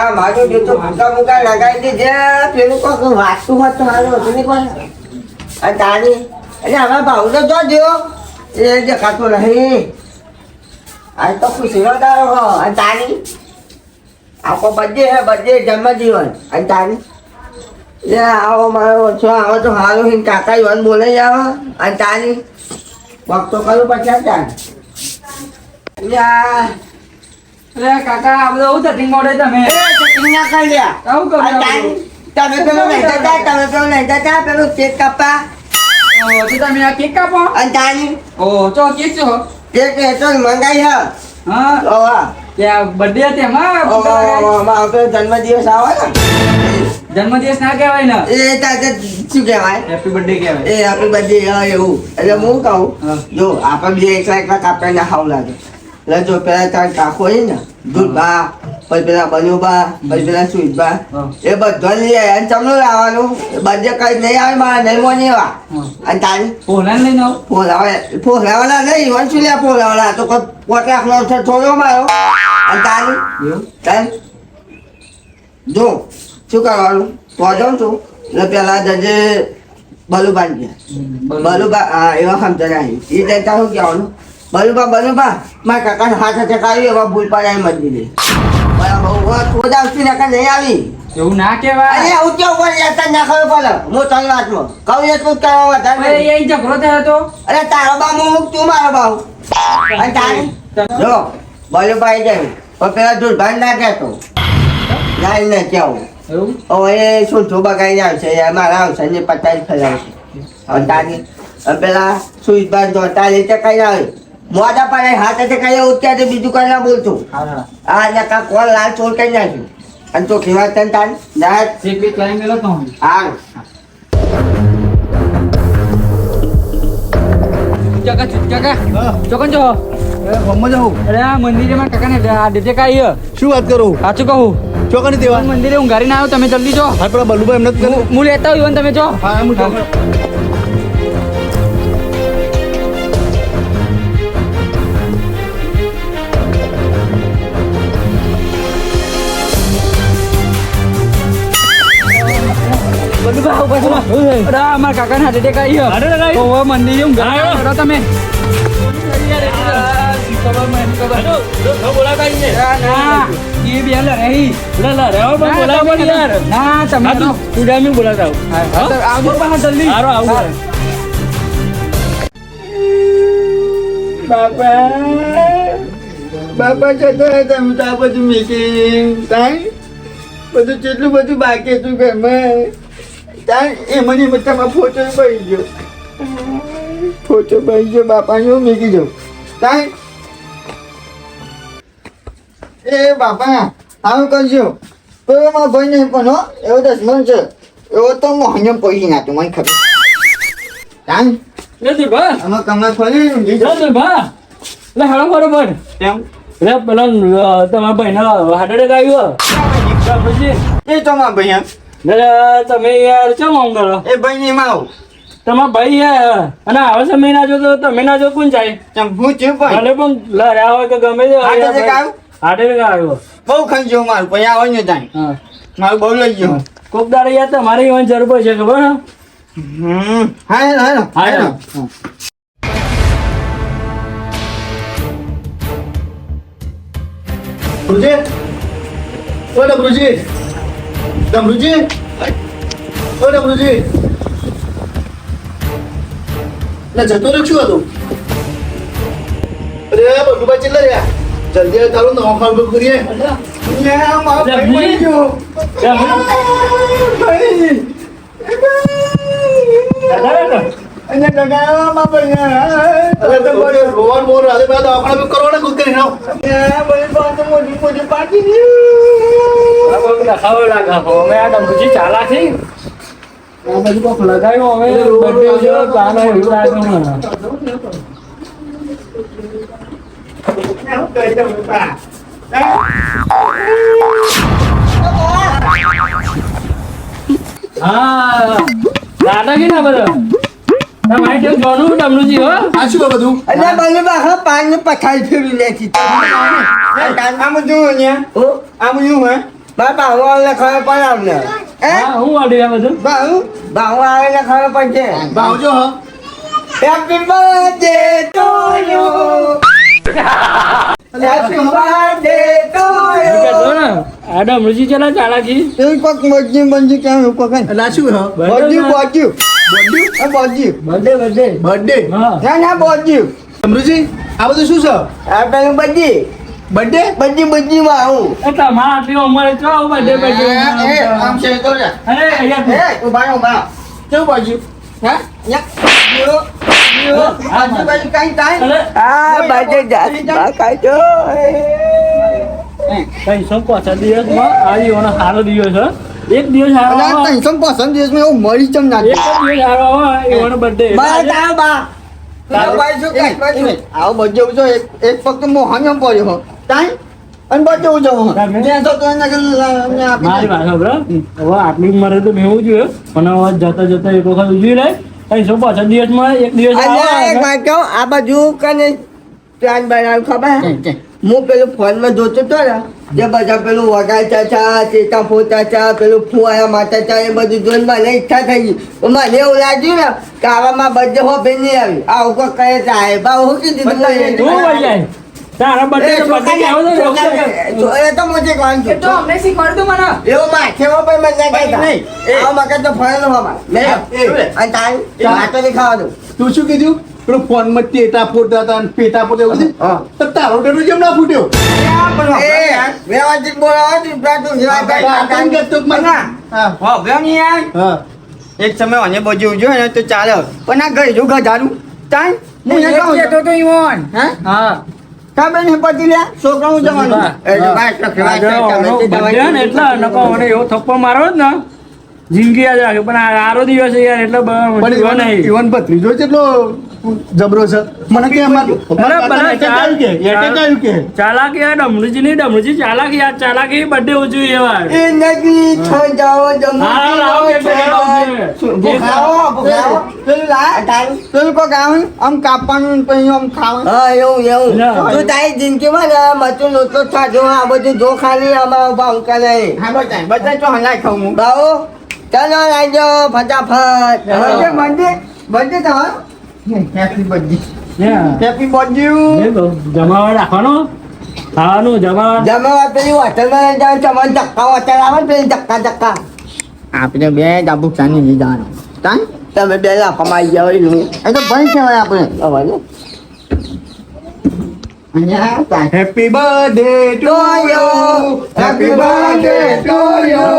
આ મારો જો ભૂકા ભૂકા લગાવી દીધે પેલું કોઈ વાંચતું હોત તો સારું હતું ને કોઈ આ તારી એટલે હવે ભાવ તો જો એ દેખાતો નહીં આ તો ખુશીનો દારો હો અને તારી આપણો બર્થડે જન્મદિવસ અને તારી લે આવો મારો ઓછો આવો તો હારો હિન કાકા યુવાન બોલે આવો અને તારી વખતો કરું પછી અરે કાકા આ બધું હું સેટિંગ મોડે તમે સેટિંગ ના કરી લ્યા આવું કરો તમે પેલો લઈ જતા પેલું કેક કાપા તો તમે આ કેક કાપો અને તારી ઓ ચો કેક છો કેક એ તો મંગાઈ હા હા ઓવા ત્યાં બર્થડે હતી એમાં આવતો જન્મદિવસ આવે ને જન્મદિવસ ના કહેવાય ને એ તાતે શું કહેવાય હેપી બર્થડે કહેવાય એ આપણી બધી એવું એટલે હું કહું જો આપણે બે એકલા કાપડા ના ખાવ લાગે એટલે જો પેલા તાર કાકો હોય ને દૂધબા પછી પેલા બનુબા પછી પેલા સુઈબા એ બધો લઈ આવે અને ચમનું લાવવાનું બધે કઈ નહીં આવે મારા નહીં મોની એવા અને તારી પોલાન લઈને આવો ફોલાવાના નહીં વન શું લ્યા ફોલાવાના તો કોઈ પોટ રાખલો છે થોડો મારો અને તારી તારી જો શું કરવાનું પહોંચો છું એટલે પેલા જજે બલુબા ગયા બલુબા હા એવા સમજણ આવી એ જતા શું કહેવાનું બલુબા મારા કાકાને હાથ હાથે કાઢ્યું એવા ભૂલ પાડ્યા મંદિરે બરાબર થોડ આવતી નાકા નહીં આવી એવું ના કહેવાય અરે આવું કેવું પડે યાર ના ખબર પડે હું તને વાતમાં કહું એટલું જ કરવા વધારે એ ઝઘડો થયો હતો અરે તારો બા હું તું મારો બાઉ અને તારી જો બલુબાઈ જાય પણ પેલા દુર્ભાન ના કહેતો ના ને કેવું એવું હવે એ શું છો બગાઈને આવશે મારા આવશે ને પચાસ ફેલાવશે હવે તારી પેલા સુઈબાન જોતા રીતે કઈ આવે મોઢા પડે હાથ હાથે કઈ ઉત્યારે બીજું કઈ ના બોલતું આ નકા કોલ લાલ ચોર કઈ નાખ્યું અને તો ખીવા તન તાન દાત એક બે ક્લાઈમ મેલો તો હા કાકા ચોકન જો મમ્મા જાઉં અરે આ મંદિરે માં કાકા ને આ ડેટે કાઈ શું વાત કરું સાચું કહું ચોકની દેવા મંદિરે ઊંઘારી ના આવ્યો તમે જલ્દી જો હા પેલા બલુભાઈ એમને જ કરે હું લેતા આવ્યો તમે જો હા હું જાઉં મારા કાકા ના ડેટે કાઈ મંદિરે ઊંઘારી આવ્યો તમે બાપા જતો તમે તો આ બધું મીટિંગ તાઈ બધું જેટલું બધું બાકી હતું ઘરમાં તાઈ એ મને બધામાં ફોટો બની ગયો બાપાને મૂકી દઉં તાઈ એ બાપા આવું કરજો તો મારો ભાઈ નહીં પણ હો એવો દસમન છે એવો તો મોહને પૈસી નાખ્યું મને ખબર તાઈ આમાં કમર ખોલી બરોબર કેમ પેલા તમારા ભાઈ હાડે આવ્યું એ તો મારા ભાઈ તમે યાર ચમ આમ કરો એ ભાઈ ની માં તમારા ભાઈ યાર અને આવે સમય ના જો તો તમે ના જો કોણ જાય ચમ હું છું ભાઈ ભલે પણ લડ્યા હોય કે ગમે તે હાડે જે કાયું હાડે આવ્યો બહુ ખાઈ ગયો મારું પછી આવે ને તાઈ હા મારું બહુ લઈ ગયો કોક દાડે યાર તમારે એવાની જરૂર પડશે ખબર હા હા બ્રુજી ઓલે બ્રુજી ડમરુજી ઓલે બ્રુજી ના જતો રહ્યો શું હતું અરે બલુભાઈ ચેલા રહ્યા જલ્દી ચાલો નવો ખાલ બુક કરીએ મારો ભાઈ મરી ગયો અને ગગા માં અરે તો રોવાન મોર આલે બે તો આપણે બુક કરવાના કુક કરી નાવ બધી બાત મોટી પાટી ચાલા છે આ બધું કોક લગાવ્યો હવે birthday છે, પ્લાન હોય એવું લાગે મને. હા દાદા કે ના બધા તમારે કેવું જોનું ડમરુજી હો આ શું બધું અલ્યા બાલે બા પાન ને પથારી ફેરવી લેતી આમ જો ને આમ જો હે મારા ભાવ આવે ખબર પડે અમને હા હું વાડી આ બધું ભાવ આવે ને ખબર પડશે ભાવજો હા happy birthday to you happy birthday to you ને આ ડમરુજી ચલા ચાલાકી એવું કોક મજી મંજી કેમ એવું કોક એટલે આ શું હા બોજી બોજી બર્થડે બોજી બર્થડે બર્થડે હા ના બોજી અમરુજી આ બધું શું છે આ પેલું બજી બર્થડે બજી માં આવું એ તમારા આટલી ઉંમરે છો બર્થડે આમ છે તો રે અરે અહીંયા એ ઉભા ઉભા કેવું બાજુ હા યા આજુબાજુ કઈ થાય અરે આ બાજુ જાત કાઈ જો કઈ સો પાછા દિવસમાં આવી ઓનો સારો દિવસ હો એક દિવસ સારો આવે ત્રણસો પસંદ દિવસમાં એવું મળી ચમ ના એક જ દિવસ સારો આવે એ ઓનો બર્થડે આવો બજે ઉજો એક ફક્ત મોહન પડ્યો હો તાઈ અને બજે ઉજો હો ત્યાં તો એને મારી વાત સાંભળો હવે આટલી ઉંમરે તો મેં જોઈએ પણ હવે જતા જતા એક વખત ઉજવી લે કઈ સો પાછા દિવસમાં એક દિવસ એક આવે વાત કહું આ બાજુ કને પ્લાન બનાવ્યું ખબર હું પેલું ફોનમાં જોતો હતો ને જે બધા પેલું વગાડ ચાચા ચેતા ફો ચાચા પેલું ફુવાયા માતા ચા એ બધું જોઈને મને ઈચ્છા થઈ ગઈ તો મને એવું લાગ્યું ને કે આવામાં બધે હો બેન નહીં આવી આવું કોઈ કહે સાહેબ આવું શું કીધું તું વહી જાય તારા બર્થડે તો બર્થડે આવો તો એ તો મોજે કોણ છે તો અમને શીખવાડતું મને એવું માથેમાં પણ મને કહેતા નહીં. આવો મગજ તો ફરેલો હવા અને તારી વાતો નહીં ખાવા દઉં તું શું કીધું પેલો ફોન માં ટેટા ફોડતા હતા અને પેટા ફોડતા એવું કીધું? હા. તો તારો ટેટો કેમ ના ફૂટ્યો એ વ્યવસ્થિત બોલાવો તું તું કાકા કરતો કે મને? હા હા એક સમય અને બજુ જો ને તો ચાલે પણ આ ગઈ જો ગજારું તાઈ હું એ કહું તો તો ઈવોન હા ખબર ને પછી લે છોકરાનું જવાનું એ તો વાત તો કહેવાય છે બર્થડે ને એટલે નકો મને એવો થપ્પો મારો જ ને જિંદગી યાદ રાખે પણ આ આરો દિવસ છે યાર એટલે પણ નહીં ઈવન ભત્રીજો કેટલો જબરો છે મને કે ચાલાકી આ ડમરુજી ચાલાકી આ ચાલાકી બર્થડે ઉજવી એવા એ નદી થઈ જાઓ જમો હા, લાવો કે ભૂખાવો પેલું લા તારું પેલું કો ગાવું આમ કાપવાનું પછી આમ ખાવાનું હા એવું ના. તું તારી જિંદગીમાં ને મચું નહોતો થાજો આ બધું જો ખાલી આમાં ભાવ કરે હા બધા તો હલાય ખાઉં હું બાવો ચાલો આવજો ફટાફટ બર્થડે તમારો હેપી બર્થડે હેપી બર્થડે જમાવા રાખવાનો ખાવાનું જમાવા પેલી હોટલમાં લઈ જાવ તમારે ધક્કા હોટલ આવે ને પેલી ધક્કા આપણે બે ડાબુ ચાની લઈ જવાનું તાન તમે બે લાફામાં આવી જાવ એનું એ તો ભાઈ કહેવાય આપણે અવાજ અહીંયા તાન happy birthday to you happy birthday to you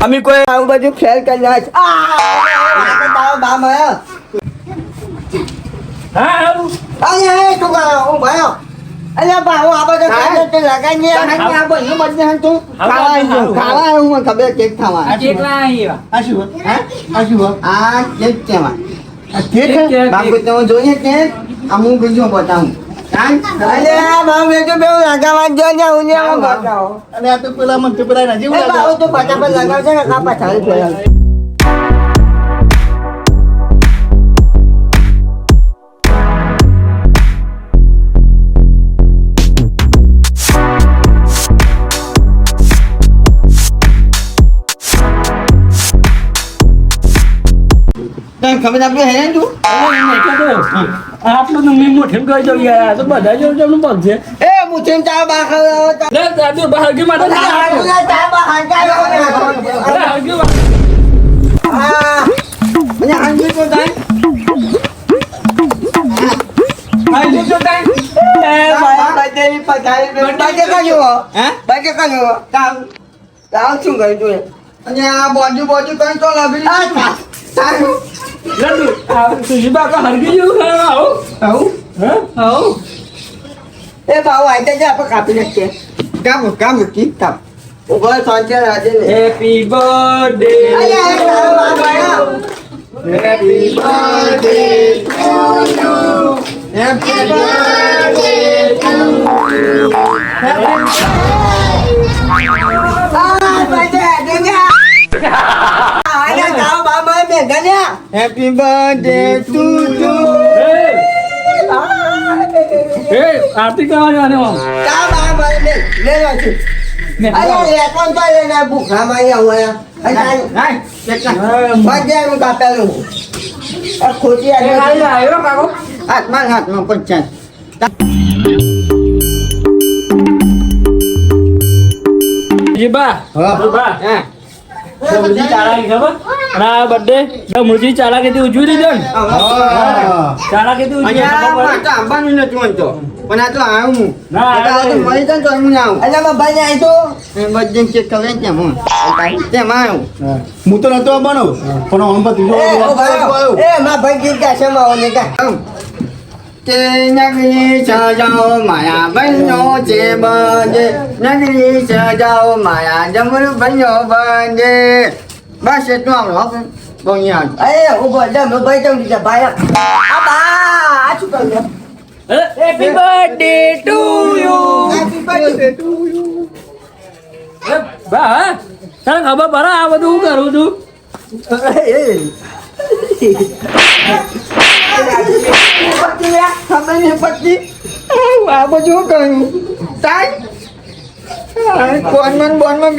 અમે કોઈ આવું બધું ફેલ કરી નાખ તારો બામ આવ્યો હા અહીંયા તું હું ભાયો અલ્યા બાવો આ બધો ખાધો તે લગાઈ આ બધું બધું તું ખાવા હું મને ખબર કેક ખાવા કેટલા આવ્યા આ શું હે? આ શું હે? આ કેક કેવા આ કેક હે? બાપુ તમે જોઈએ કેક અમુક બીજું બતાવું અલ્યા બાપુ મેં તો બેવ લગાવવા જો ને હું ને બતાવો અને આ તો પેલા મને તો પેલા નજીક એ બાપુ તો ફટાફટ લગાવશે ને કાપા ચાલુ થયા તને ખબર આપી હે તું આટલું તો મેં મોઢેમ કહી દઉં યાર તો બધા જો જમનું પગશે એ મુઠીન ચા બા ખાવ લે દાદુ બહારકી માટે ચા બા હાંકાયો બહારકી માટે આ મને હાંજી તો થાય હાંજી તો થાય એ ભાઈ બજેલી પથારી બજે કાજો હે બજે કાજો તાવ શું કરી તું અને આ બોજુ કઈ તો લાવી આ તારું લડુ આ તુજી બાકા હરગી જેવું ખાવા આવો આવું એ ભાવ આઈ જાય આપણે કાપી નાખીએ કામ ઠીક કામ ઉભા સાંજે રાજે ને હેપી બર્થડે અલ્યા એ તારો બાપ આયો happy birthday happy birthday to you happy happy birthday to you. એ આરતી કરવા જવાનું આમ. કા બા બા લે લે લો છું. અરે લે કોણ તો લે ભૂખા માં આયા અરે નાઈ બર્થડે નું કાપેલું આ ખોટી આવ્યો કાકો હાથમાં પંચાયત જી બા બા હા મુરજી ચાલાકી ખબર અને આ બર્થડે મુરજી ચાલાકીથી ઉજવી દીધો ને ચાલાકીથી ઉજવી અહીંયા તો આવવાનું નથી મનતો પણ આ તો આવ્યું હું ના, આ તો આવ્યું. મળી જાય તો હું આવું એટલે મારા ભાઈ આવી તો બર્થડે કેક કરે તેમ હું તેમાં આવ્યું હું તો નતો આવવાનો પણ આમ બધું એ મારા ભાઈ ગીત ગાશે માવો ને કા કે નગરી સજાઓ માયા બન્યો છે બંજે નગરી સજાઓ માયા જમર બન્યો બંજે બસ એટલું આવડો આપણે બહુ અહીંયા એ ઉભો જમ ભાઈ તમે દીધા ભાઈ આ બા આ શું કર્યું happy birthday to you happy birthday two બા તને ખબર પડે આ બધું હું કરું છું ખબર નહીં પડતી આ બધું કર્યું તાઈ બોનમાં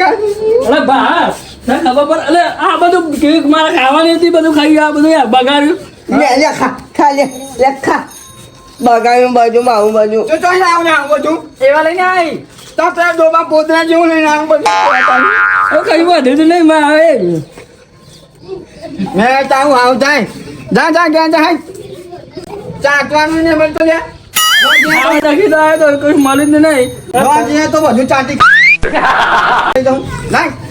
અરે બા તને ખબર પડે એટલે આ બધું કેક મારે ખાવાની હતી બધું ખાઈ આ બધું યાર બગાડ્યું લે લે ખા લે ખા બગાડ્યું બાજુ માવું બાજુ તો તો આવ ને આવું બધું એવા લઈને આવી તો પેલા ડોબા પોતરા જેવું લઈને આવું બધું કઈ વધ્યું તો નહીં માં આવે મેં તારું આવ જાય જા જા ચાટવાનું ને બનતો લે આ નાખી દો તો કોઈ મળી જ નહીં તો બધું ચાટી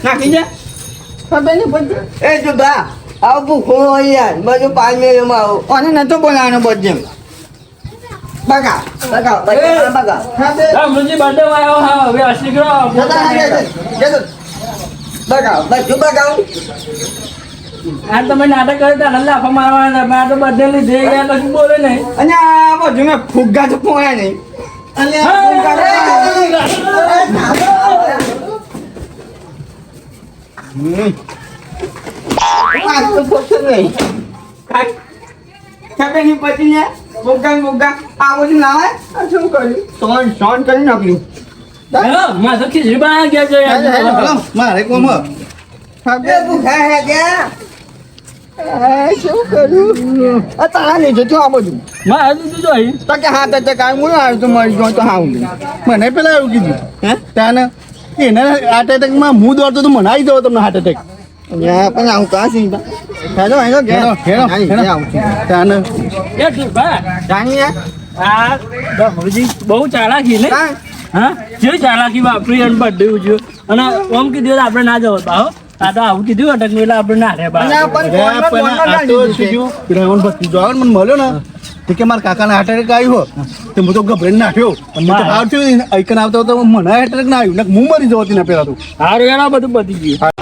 નાખી જા ખબર નહીં પડતી એ જો બા આવ ભૂખો હોય યાર બધું 5 મિનિટમાં આવું અને નતો બોલાવાનો બધે બગા મુરજી બર્થડે માં આવ્યો હા હવે અસલી કરો બગાવ બધું બગાવ આ તમે નાટક કરે તો લાફા મારવાના મેં તો બર્થડે લીધે ગયા કશું બોલે નહીં અને આ બધું મેં ફુગ્ગા તો પોયા નહીં અને ખબર નહીં પતી ને ફુગ્ગા આ બધું લાવે શું કર્યું સોન કરી નાખ્યું માં તો ખીચડી બના ગયા છે મારે કોમ ભૂખા હે ત્યાં શું કર્યું તારા લીધું તું આ બધું માં હતું જોઈ તો કે હા તો કાંઈ હું આવ્યું તો મરી ગયો તો હા મને પેલા એવું કીધું હે ત્યાં એને હાર્ટ એટેકમાં હું દોડતો તો મને આવી જાવ તમને હાર્ટ એટેક પણ આવું કાં સિંહ હેલો હેલો ત્યાં એ ઠીક બા જાણીએ આ મુરજી બહુ ચાલાકી ને હા જે ચાલાકી વાપરી અને બર્થડે ઉજવ્યો અને ઓમ કીધું તો આપણે ના જવું બાહો આ તો આવું કીધું અટક એટલે આપણે ના રે બા મને મળ્યો ને તો કે મારા કાકાના હાર્ટ એટેક આવ્યો તો હું તો ગભરાઈને નાખ્યો અને તો આવતો આઈકન આવતો તો મને હાર્ટ એટેક ના આવ્યું ને હું મરી જતો ને પેલા તો હારું એના બધું પતી ગયું